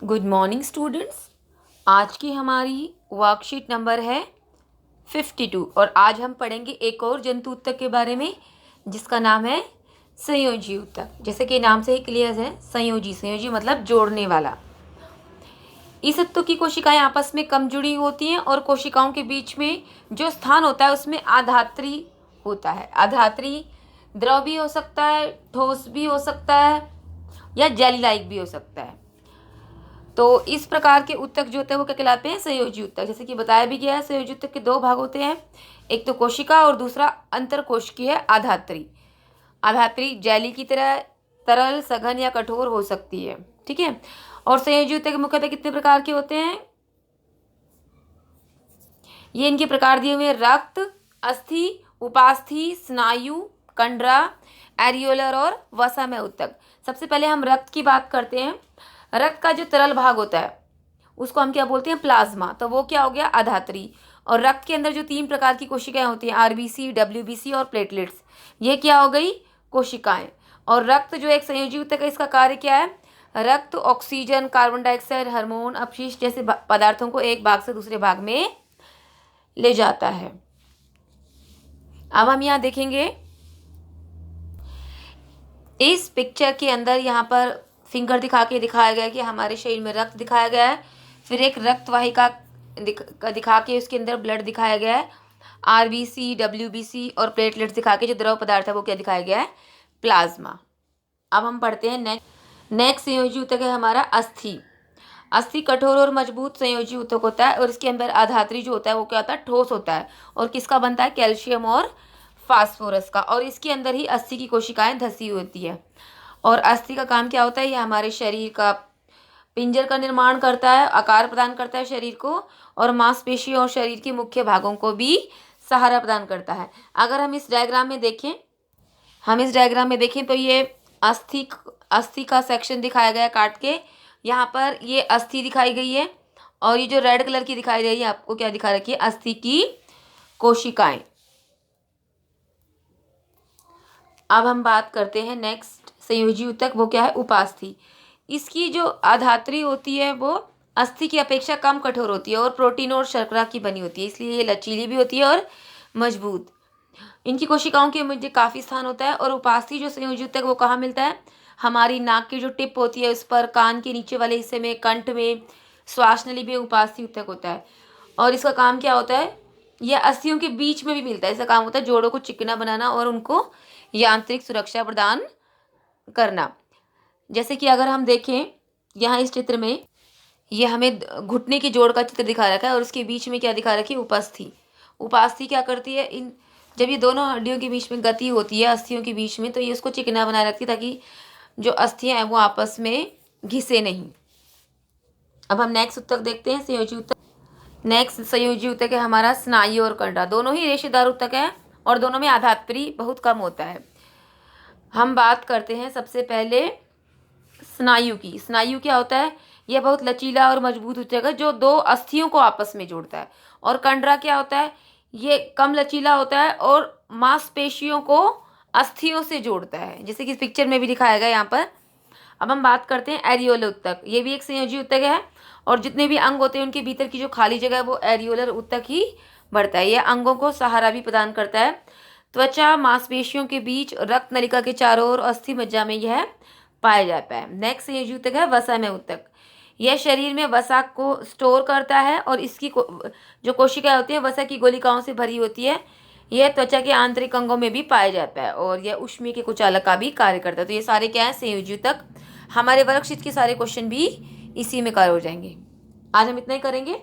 Good morning students. आज की हमारी वर्कशीट नंबर है 52 और आज हम पढ़ेंगे एक और जंतु ऊतक के बारे में जिसका नाम है संयोजी ऊतक। जैसे कि नाम से ही क्लियर है, संयोजी मतलब जोड़ने वाला। इस ऊतक की कोशिकाएं आपस में कम जुड़ी होती हैं और कोशिकाओं के बीच में जो स्थान होता है उसमें आधात्री होता है। आधात्री द्रव भी हो सकता है, ठोस भी हो सकता है या जेली लाइक भी हो सकता है। तो इस प्रकार के ऊतक जो होते हैं वो क्या कहलाते हैं? संयोजी ऊतक। जैसे कि बताया भी गया है, संयोजी ऊतक के दो भाग होते हैं, एक तो कोशिका और दूसरा अंतरकोशिकीय आधात्री। आधात्री जेली की तरह तरल, सघन या कठोर हो सकती है। ठीक है। और संयोजी ऊतक मुख्यतः कितने प्रकार के होते हैं? ये इनके प्रकार दिए हुए हैं: रक्त, अस्थि, उपास्थि, स्नायु, कंडरा, एरियोलर और वसामय ऊतक। सबसे पहले हम रक्त की बात करते हैं। रक्त का जो तरल भाग होता है उसको हम क्या बोलते हैं? प्लाज्मा। तो वो क्या हो गया? आधात्री। और रक्त के अंदर जो 3 प्रकार की कोशिकाएं होती हैं, आरबीसी, डब्ल्यूबीसी और प्लेटलेट्स, ये क्या हो गई? कोशिकाएं। और रक्त जो एक संयोजी ऊतक है, इसका कार्य क्या है? रक्त ऑक्सीजन, कार्बन डाइऑक्साइड, हार्मोन, अपशिष्ट जैसे पदार्थों को एक भाग से दूसरे भाग में ले जाता है। अब हम यहाँ देखेंगे इस पिक्चर के अंदर, यहाँ पर फिंगर दिखा के दिखाया गया है कि हमारे शरीर में रक्त दिखाया गया है, फिर एक रक्त वाहिका दिखा के उसके अंदर ब्लड दिखाया गया है, आरबीसी, डब्ल्यूबीसी और प्लेटलेट्स दिखा के जो द्रव पदार्थ है वो क्या दिखाया गया है? प्लाज्मा। अब हम पढ़ते हैं नेक्स्ट संयोजी ऊतक है हमारा अस्थि। अस्थि कठोर और मजबूत संयोजी ऊतक होता है और इसके अंदर आधात्री जो होता है वो क्या होता है? ठोस होता है। और किसका बनता है? कैल्शियम और फास्फोरस का। और इसके अंदर ही अस्थि की कोशिकाएं धसी होती है। और अस्थि का काम क्या होता है? ये हमारे शरीर का पिंजर का निर्माण करता है, आकार प्रदान करता है शरीर को, और मांसपेशियों और शरीर के मुख्य भागों को भी सहारा प्रदान करता है। अगर हम इस डायग्राम में देखें तो ये अस्थि का सेक्शन दिखाया गया है काट के। यहाँ पर ये अस्थि दिखाई गई है और ये जो रेड कलर की दिखाई दे रही है आपको क्या दिखा रखी है? अस्थि की कोशिकाएं। अब हम बात करते हैं नेक्स्ट संयोजी ऊतक, वो क्या है? उपास्थि। इसकी जो आधात्री होती है वो अस्थि की अपेक्षा कम कठोर होती है और प्रोटीन और शर्करा की बनी होती है, इसलिए ये लचीली भी होती है और मजबूत। इनकी कोशिकाओं के मध्य काफ़ी स्थान होता है। और उपास्थि जो संयोजी ऊतक वो कहाँ मिलता है? हमारी नाक की जो टिप होती है उस पर, कान के नीचे वाले हिस्से में, कंठ में, श्वास नली में उपास्थि ऊतक होता है। और इसका काम क्या होता है? यह अस्थियों के बीच में भी मिलता है। इसका काम होता है जोड़ों को चिकना बनाना और उनको यांत्रिक सुरक्षा प्रदान करना। जैसे कि अगर हम देखें यहाँ इस चित्र में, ये हमें घुटने की जोड़ का चित्र दिखा रखा है और उसके बीच में क्या दिखा रखी है? उपास्थि। उपास्थि क्या करती है? जब ये दोनों हड्डियों के बीच में गति होती है अस्थियों के बीच में, तो ये उसको चिकना बनाए रखती है ताकि जो अस्थियां हैं वो आपस में घिसे नहीं। अब हम नेक्स्ट ऊतक देखते हैं, संयोजी ऊतक। नेक्स्ट संयोजी ऊतक है हमारा स्नायु और कंडरा। दोनों ही रेशेदार ऊतक है और दोनों में आधात्री बहुत कम होता है। हम बात करते हैं सबसे पहले स्नायु की। स्नायु क्या होता है? यह बहुत लचीला और मजबूत ऊतक है जो 2 अस्थियों को आपस में जोड़ता है। और कंडरा क्या होता है? ये कम लचीला होता है और मांसपेशियों को अस्थियों से जोड़ता है, जैसे कि इस पिक्चर में भी दिखाया गया यहाँ पर। अब हम बात करते हैं एरियोलर ऊतक। ये भी एक संयोजी ऊतक है और जितने भी अंग होते हैं उनके भीतर की जो खाली जगह है वो एरियोलर ऊतक ही बढ़ता है। यह अंगों को सहारा भी प्रदान करता है। त्वचा, मांसपेशियों के बीच, रक्त नलिका के चारों ओर, अस्थि मज्जा में यह पाया जाता है। नेक्स्ट संयोजी ऊतक है वसामय ऊतक। यह शरीर में वसा को स्टोर करता है और इसकी जो कोशिकाएं होती हैं वसा की गोलिकाओं से भरी होती है। यह त्वचा के आंतरिक अंगों में भी पाया जाता है और यह ऊष्मीय के कुचालक का भी कार्य करता है। तो ये सारे क्या है? संयोजी ऊतक। हमारे वर्कशीट के सारे क्वेश्चन भी इसी में कवर हो जाएंगे। आज हम इतना ही करेंगे।